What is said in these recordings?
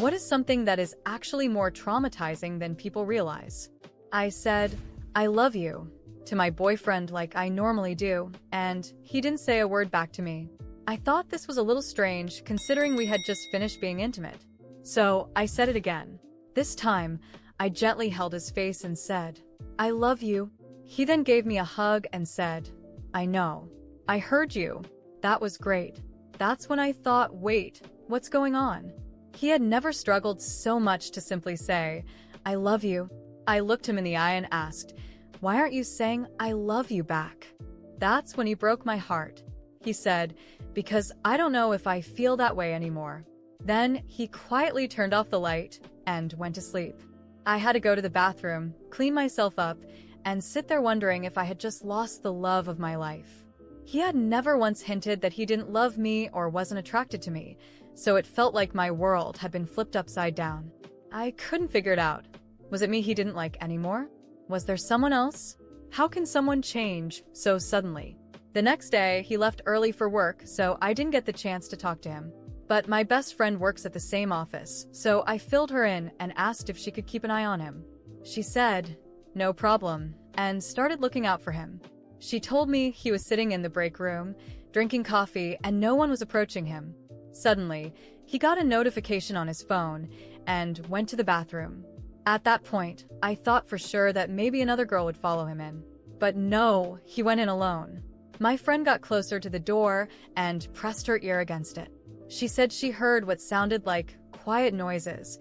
What is something that is actually more traumatizing than people realize? I said, I love you, to my boyfriend like I normally do, and he didn't say a word back to me. I thought this was a little strange considering we had just finished being intimate. So I said it again. This time, I gently held his face and said, I love you. He then gave me a hug and said, I know. I heard you. That was great. That's when I thought, wait, what's going on? He had never struggled so much to simply say, I love you. I looked him in the eye and asked, why aren't you saying I love you back? That's when he broke my heart. He said, because I don't know if I feel that way anymore. Then he quietly turned off the light and went to sleep. I had to go to the bathroom, clean myself up, and sit there wondering if I had just lost the love of my life. He had never once hinted that he didn't love me or wasn't attracted to me, so it felt like my world had been flipped upside down. I couldn't figure it out. Was it me he didn't like anymore? Was there someone else? How can someone change so suddenly? The next day, he left early for work, so I didn't get the chance to talk to him. But my best friend works at the same office, so I filled her in and asked if she could keep an eye on him. She said, no problem, and started looking out for him. She told me he was sitting in the break room, drinking coffee, and no one was approaching him. Suddenly, he got a notification on his phone and went to the bathroom. At that point, I thought for sure that maybe another girl would follow him in. But no, he went in alone. My friend got closer to the door and pressed her ear against it. She said she heard what sounded like quiet noises,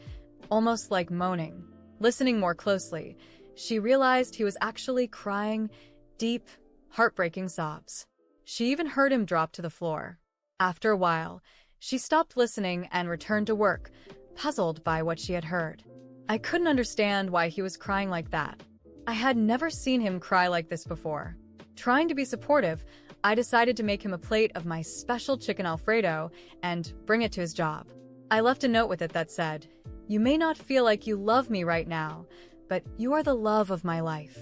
almost like moaning. Listening more closely, she realized he was actually crying deep, heartbreaking sobs. She even heard him drop to the floor. After a while, she stopped listening and returned to work, puzzled by what she had heard. I couldn't understand why he was crying like that. I had never seen him cry like this before. Trying to be supportive, I decided to make him a plate of my special chicken Alfredo and bring it to his job. I left a note with it that said, you may not feel like you love me right now, but you are the love of my life.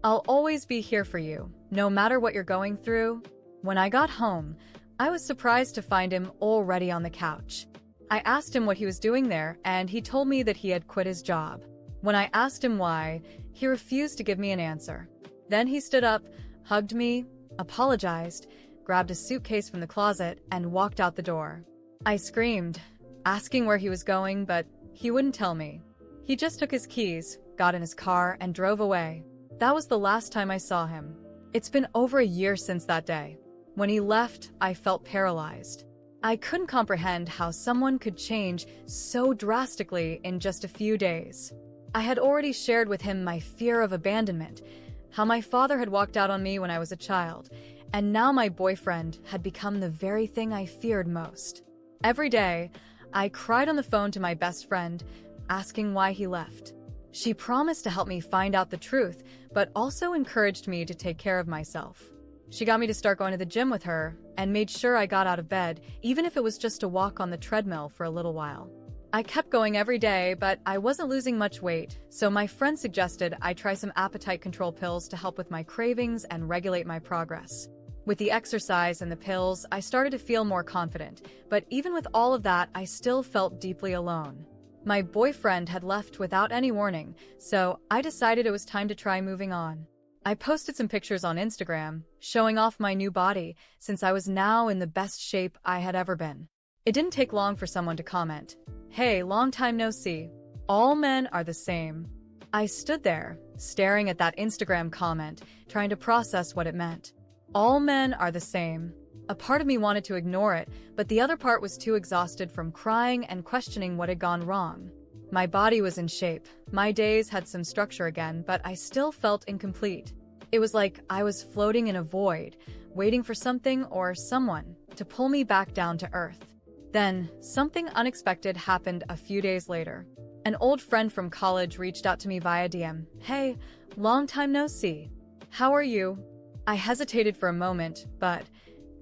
I'll always be here for you, no matter what you're going through. When I got home, I was surprised to find him already on the couch. I asked him what he was doing there, and he told me that he had quit his job. When I asked him why, he refused to give me an answer. Then he stood up, hugged me, apologized, grabbed a suitcase from the closet, and walked out the door. I screamed, asking where he was going, but he wouldn't tell me. He just took his keys, got in his car, and drove away. That was the last time I saw him. It's been over a year since that day. When he left, I felt paralyzed. I couldn't comprehend how someone could change so drastically in just a few days. I had already shared with him my fear of abandonment, how my father had walked out on me when I was a child, and now my boyfriend had become the very thing I feared most. Every day, I cried on the phone to my best friend, asking why he left. She promised to help me find out the truth, but also encouraged me to take care of myself. She got me to start going to the gym with her and made sure I got out of bed, even if it was just to walk on the treadmill for a little while. I kept going every day, but I wasn't losing much weight, so my friend suggested I try some appetite control pills to help with my cravings and regulate my progress. With the exercise and the pills, I started to feel more confident, but even with all of that, I still felt deeply alone. My boyfriend had left without any warning, so I decided it was time to try moving on. I posted some pictures on Instagram, showing off my new body, since I was now in the best shape I had ever been. It didn't take long for someone to comment, "Hey, long time no see. All men are the same." I stood there, staring at that Instagram comment, trying to process what it meant. All men are the same. A part of me wanted to ignore it, but the other part was too exhausted from crying and questioning what had gone wrong. My body was in shape. My days had some structure again, but I still felt incomplete. It was like I was floating in a void, waiting for something or someone to pull me back down to earth. Then, something unexpected happened a few days later. An old friend from college reached out to me via DM. "Hey, long time no see. How are you?" I hesitated for a moment, but,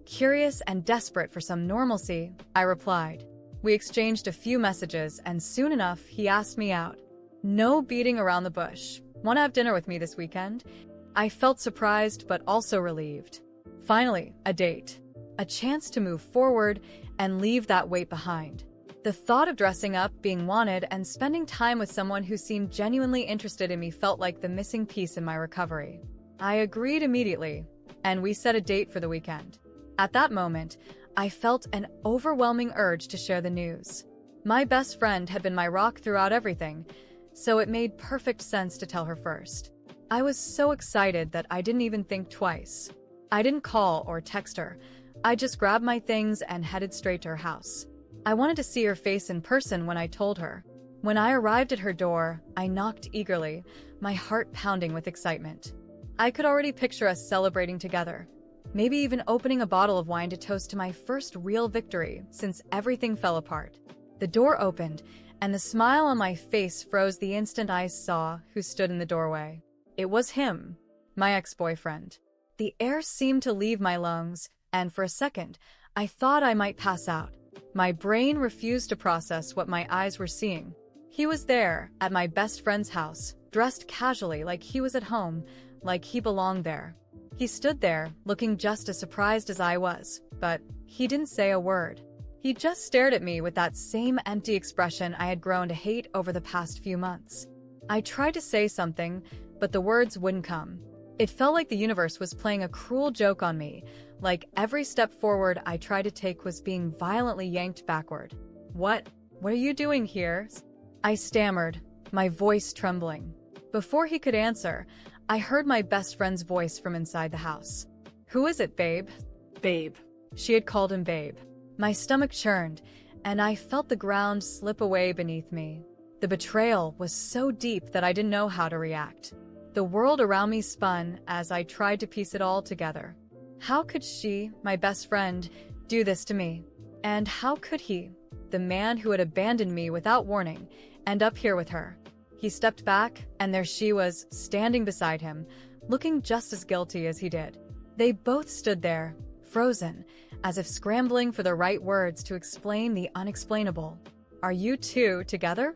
curious and desperate for some normalcy, I replied. We exchanged a few messages, and soon enough, he asked me out. No beating around the bush. "Want to have dinner with me this weekend?" I felt surprised, but also relieved. Finally, a date. A chance to move forward and leave that weight behind. The thought of dressing up, being wanted, and spending time with someone who seemed genuinely interested in me felt like the missing piece in my recovery. I agreed immediately, and we set a date for the weekend. At that moment, I felt an overwhelming urge to share the news. My best friend had been my rock throughout everything, so it made perfect sense to tell her first. I was so excited that I didn't even think twice. I didn't call or text her. I just grabbed my things and headed straight to her house. I wanted to see her face in person when I told her. When I arrived at her door, I knocked eagerly, my heart pounding with excitement. I could already picture us celebrating together, maybe even opening a bottle of wine to toast to my first real victory since everything fell apart. The door opened, and the smile on my face froze the instant I saw who stood in the doorway. It was him, my ex-boyfriend. The air seemed to leave my lungs, and for a second, I thought I might pass out. My brain refused to process what my eyes were seeing. He was there, at my best friend's house, dressed casually like he was at home, like he belonged there. He stood there, looking just as surprised as I was, but he didn't say a word. He just stared at me with that same empty expression I had grown to hate over the past few months. I tried to say something, but the words wouldn't come. It felt like the universe was playing a cruel joke on me, like every step forward I tried to take was being violently yanked backward. What are you doing here? I stammered, my voice trembling. Before he could answer, I heard my best friend's voice from inside the house. Who is it, babe? Babe. She had called him babe. My stomach churned, and I felt the ground slip away beneath me. The betrayal was so deep that I didn't know how to react. The world around me spun as I tried to piece it all together. How could she, my best friend, do this to me? And how could he, the man who had abandoned me without warning, end up here with her? He stepped back, and there she was, standing beside him, looking just as guilty as he did. They both stood there, frozen, as if scrambling for the right words to explain the unexplainable. Are you two together?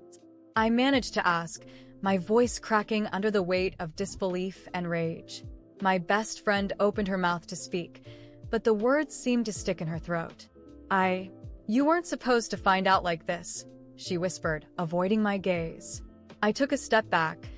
I managed to ask, my voice cracking under the weight of disbelief and rage. My best friend opened her mouth to speak, but the words seemed to stick in her throat. You weren't supposed to find out like this, she whispered, avoiding my gaze. I took a step back,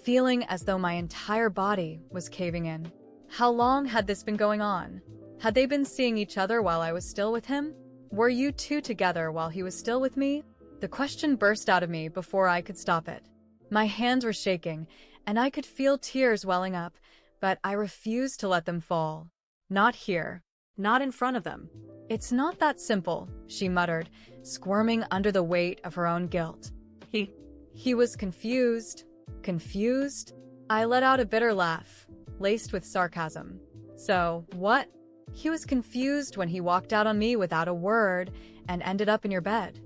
feeling as though my entire body was caving in. How long had this been going on? Had they been seeing each other while I was still with him? Were you two together while he was still with me? The question burst out of me before I could stop it. My hands were shaking, and I could feel tears welling up, but I refused to let them fall. Not here. Not in front of them. It's not that simple, she muttered, squirming under the weight of her own guilt. He was confused. Confused? I let out a bitter laugh, laced with sarcasm. So, what? He was confused when he walked out on me without a word and ended up in your bed.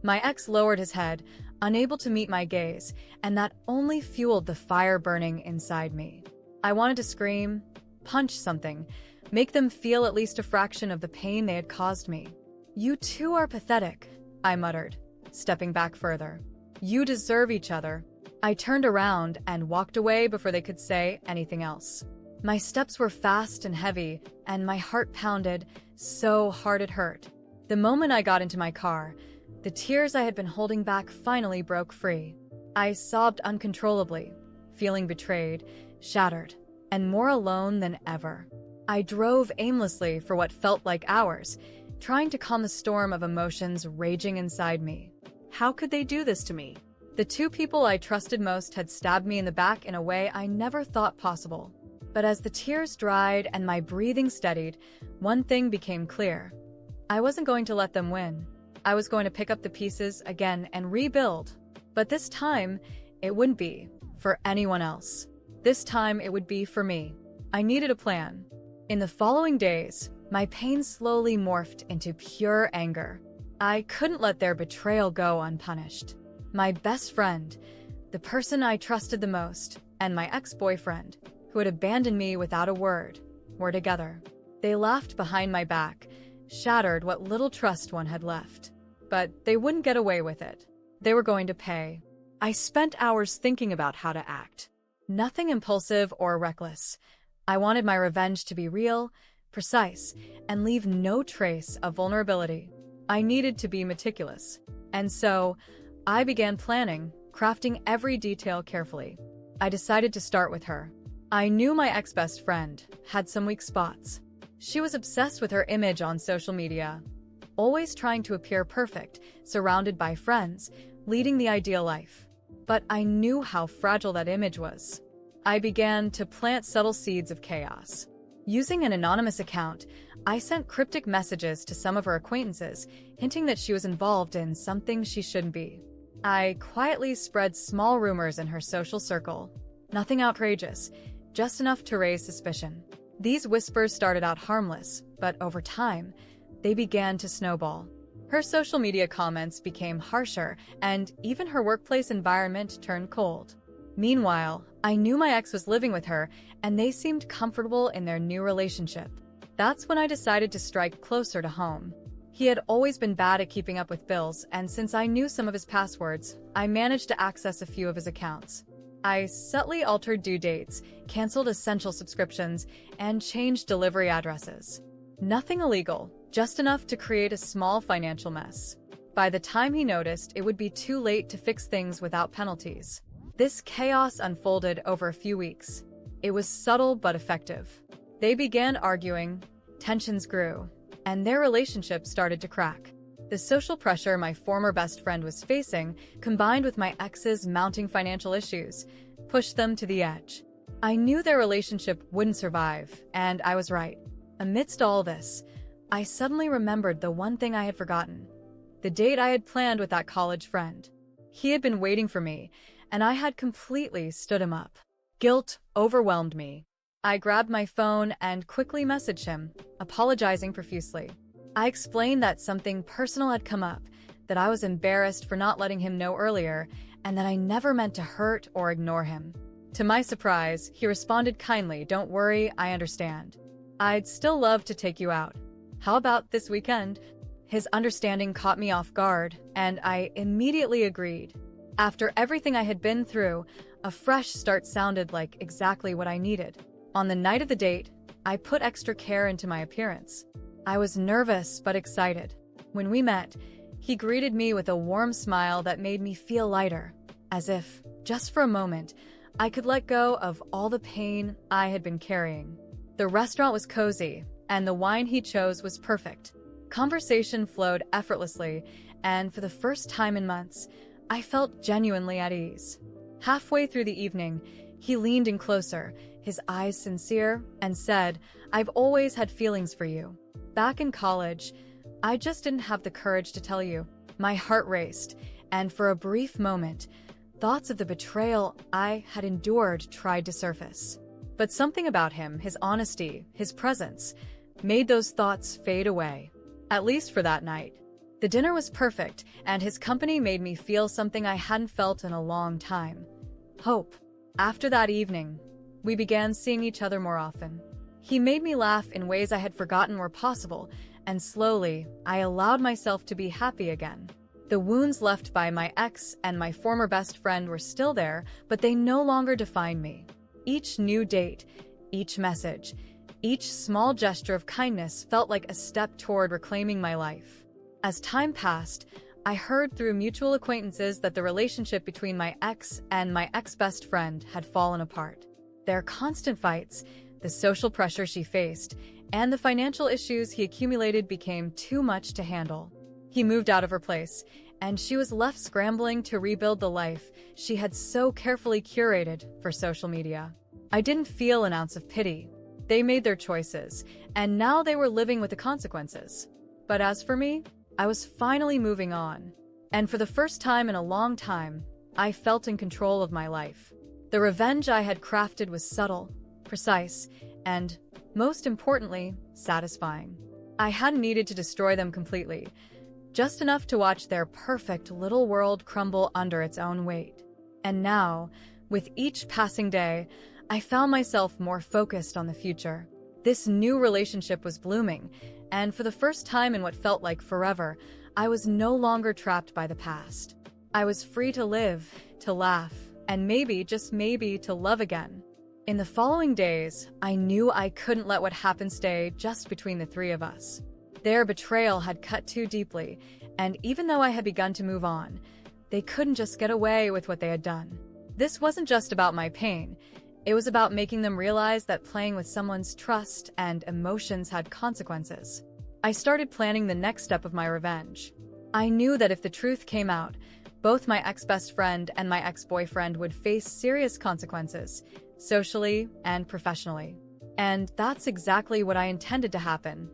My ex lowered his head, unable to meet my gaze, and that only fueled the fire burning inside me. I wanted to scream, punch something, make them feel at least a fraction of the pain they had caused me. You two are pathetic, I muttered, stepping back further. You deserve each other. I turned around and walked away before they could say anything else. My steps were fast and heavy, and my heart pounded so hard it hurt. The moment I got into my car, the tears I had been holding back finally broke free. I sobbed uncontrollably, feeling betrayed, shattered, and more alone than ever. I drove aimlessly for what felt like hours, trying to calm the storm of emotions raging inside me. How could they do this to me? The two people I trusted most had stabbed me in the back in a way I never thought possible. But as the tears dried and my breathing steadied, one thing became clear. I wasn't going to let them win. I was going to pick up the pieces again and rebuild. But this time, it wouldn't be for anyone else. This time, it would be for me. I needed a plan. In the following days, my pain slowly morphed into pure anger. I couldn't let their betrayal go unpunished. My best friend, the person I trusted the most, and my ex-boyfriend, who had abandoned me without a word, were together. They laughed behind my back, shattered what little trust one had left. But they wouldn't get away with it. They were going to pay. I spent hours thinking about how to act. Nothing impulsive or reckless. I wanted my revenge to be real, precise, and leave no trace of vulnerability. I needed to be meticulous. And so, I began planning, crafting every detail carefully. I decided to start with her. I knew my ex-best friend had some weak spots. She was obsessed with her image on social media, always trying to appear perfect, surrounded by friends, leading the ideal life. But I knew how fragile that image was. I began to plant subtle seeds of chaos. Using an anonymous account, I sent cryptic messages to some of her acquaintances, hinting that she was involved in something she shouldn't be. I quietly spread small rumors in her social circle. Nothing outrageous, just enough to raise suspicion. These whispers started out harmless, but over time, they began to snowball. Her social media comments became harsher, and even her workplace environment turned cold. Meanwhile, I knew my ex was living with her, and they seemed comfortable in their new relationship. That's when I decided to strike closer to home. He had always been bad at keeping up with bills, and since I knew some of his passwords, I managed to access a few of his accounts. I subtly altered due dates, canceled essential subscriptions, and changed delivery addresses. Nothing illegal, just enough to create a small financial mess. By the time he noticed, it would be too late to fix things without penalties. This chaos unfolded over a few weeks. It was subtle but effective. They began arguing, tensions grew, and their relationship started to crack. The social pressure my former best friend was facing, combined with my ex's mounting financial issues, pushed them to the edge. I knew their relationship wouldn't survive, and I was right. Amidst all this, I suddenly remembered the one thing I had forgotten: the date I had planned with that college friend. He had been waiting for me, and I had completely stood him up. Guilt overwhelmed me. I grabbed my phone and quickly messaged him, apologizing profusely. I explained that something personal had come up, that I was embarrassed for not letting him know earlier, and that I never meant to hurt or ignore him. To my surprise, he responded kindly, "Don't worry, I understand. I'd still love to take you out. How about this weekend?" His understanding caught me off guard, and I immediately agreed. After everything I had been through, a fresh start sounded like exactly what I needed. On the night of the date, I put extra care into my appearance. I was nervous but excited. When we met, he greeted me with a warm smile that made me feel lighter, as if, just for a moment, I could let go of all the pain I had been carrying. The restaurant was cozy, and the wine he chose was perfect. Conversation flowed effortlessly, and for the first time in months, I felt genuinely at ease. Halfway through the evening, he leaned in closer, his eyes sincere, and said, "I've always had feelings for you. Back in college, I just didn't have the courage to tell you." My heart raced, and for a brief moment, thoughts of the betrayal I had endured tried to surface. But something about him, his honesty, his presence, made those thoughts fade away. At least for that night. The dinner was perfect, and his company made me feel something I hadn't felt in a long time: hope. After that evening, we began seeing each other more often. He made me laugh in ways I had forgotten were possible, and slowly, I allowed myself to be happy again. The wounds left by my ex and my former best friend were still there, but they no longer defined me. Each new date, each message, each small gesture of kindness felt like a step toward reclaiming my life. As time passed, I heard through mutual acquaintances that the relationship between my ex and my ex-best friend had fallen apart. Their constant fights, the social pressure she faced, and the financial issues he accumulated became too much to handle. He moved out of her place, and she was left scrambling to rebuild the life she had so carefully curated for social media. I didn't feel an ounce of pity. They made their choices, and now they were living with the consequences. But as for me, I was finally moving on. And for the first time in a long time, I felt in control of my life. The revenge I had crafted was subtle, precise, and, most importantly, satisfying. I hadn't needed to destroy them completely, just enough to watch their perfect little world crumble under its own weight. And now, with each passing day, I found myself more focused on the future. This new relationship was blooming, and for the first time in what felt like forever, I was no longer trapped by the past. I was free to live, to laugh, and maybe, just maybe, to love again. In the following days, I knew I couldn't let what happened stay just between the three of us. Their betrayal had cut too deeply, and even though I had begun to move on, they couldn't just get away with what they had done. This wasn't just about my pain. It was about making them realize that playing with someone's trust and emotions had consequences. I started planning the next step of my revenge. I knew that if the truth came out, both my ex-best friend and my ex-boyfriend would face serious consequences, socially and professionally. And that's exactly what I intended to happen.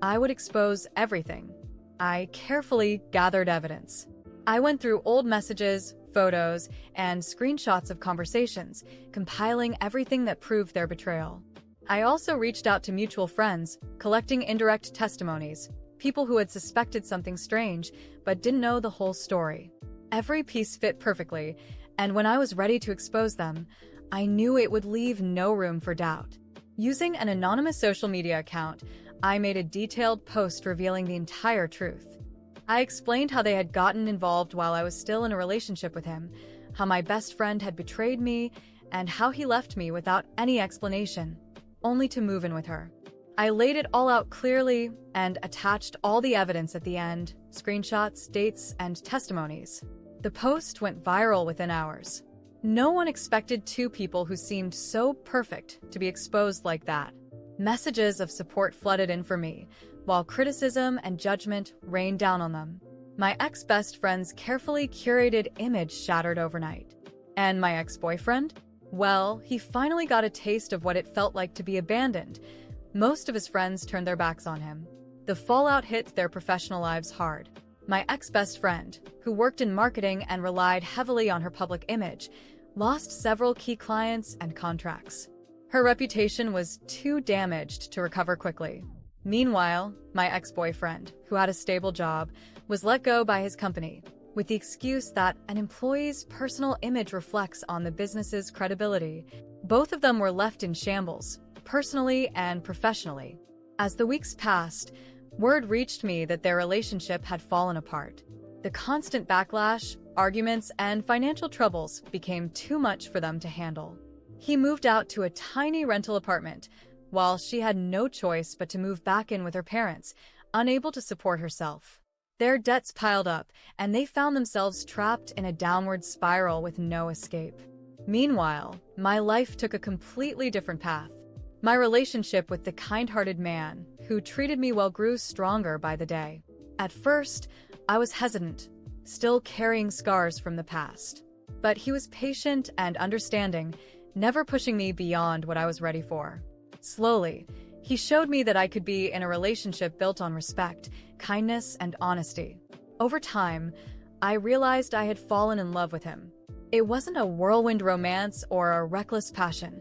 I would expose everything. I carefully gathered evidence. I went through old messages, photos, and screenshots of conversations, compiling everything that proved their betrayal. I also reached out to mutual friends, collecting indirect testimonies, people who had suspected something strange but didn't know the whole story. Every piece fit perfectly, and when I was ready to expose them, I knew it would leave no room for doubt. Using an anonymous social media account, I made a detailed post revealing the entire truth. I explained how they had gotten involved while I was still in a relationship with him, how my best friend had betrayed me, and how he left me without any explanation, only to move in with her. I laid it all out clearly and attached all the evidence at the end, screenshots, dates, and testimonies. The post went viral within hours. No one expected two people who seemed so perfect to be exposed like that. Messages of support flooded in for me, while criticism and judgment rained down on them. My ex-best friend's carefully curated image shattered overnight. And my ex-boyfriend? Well, he finally got a taste of what it felt like to be abandoned. Most of his friends turned their backs on him. The fallout hit their professional lives hard. My ex-best friend, who worked in marketing and relied heavily on her public image, lost several key clients and contracts. Her reputation was too damaged to recover quickly. Meanwhile, my ex-boyfriend, who had a stable job, was let go by his company, with the excuse that an employee's personal image reflects on the business's credibility. Both of them were left in shambles, personally and professionally. As the weeks passed, word reached me that their relationship had fallen apart. The constant backlash, arguments, and financial troubles became too much for them to handle. He moved out to a tiny rental apartment, while she had no choice but to move back in with her parents, unable to support herself. Their debts piled up, and they found themselves trapped in a downward spiral with no escape. Meanwhile, my life took a completely different path. My relationship with the kind-hearted man who treated me well grew stronger by the day. At first, I was hesitant, still carrying scars from the past. But he was patient and understanding, never pushing me beyond what I was ready for. Slowly, he showed me that I could be in a relationship built on respect, kindness, and honesty. Over time, I realized I had fallen in love with him. It wasn't a whirlwind romance or a reckless passion.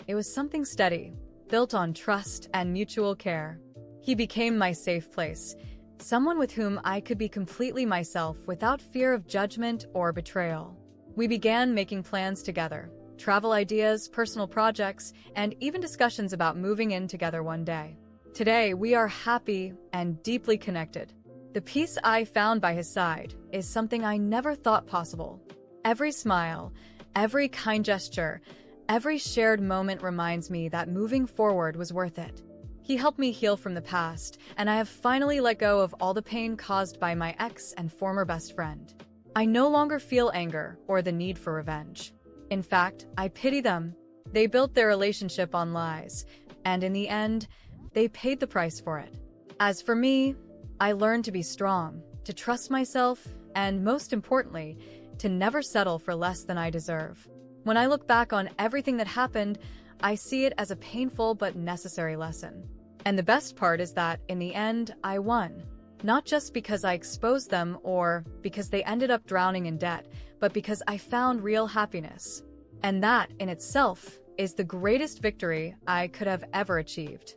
It was something steady, built on trust and mutual care. He became my safe place, someone with whom I could be completely myself without fear of judgment or betrayal. We began making plans together, travel ideas, personal projects, and even discussions about moving in together one day. Today, we are happy and deeply connected. The peace I found by his side is something I never thought possible. Every smile, every kind gesture, every shared moment reminds me that moving forward was worth it. He helped me heal from the past, and I have finally let go of all the pain caused by my ex and former best friend. I no longer feel anger or the need for revenge. In fact, I pity them. They built their relationship on lies, and in the end, they paid the price for it. As for me, I learned to be strong, to trust myself, and most importantly, to never settle for less than I deserve. When I look back on everything that happened, I see it as a painful but necessary lesson. And the best part is that, in the end, I won. Not just because I exposed them or because they ended up drowning in debt, but because I found real happiness. And that, in itself, is the greatest victory I could have ever achieved.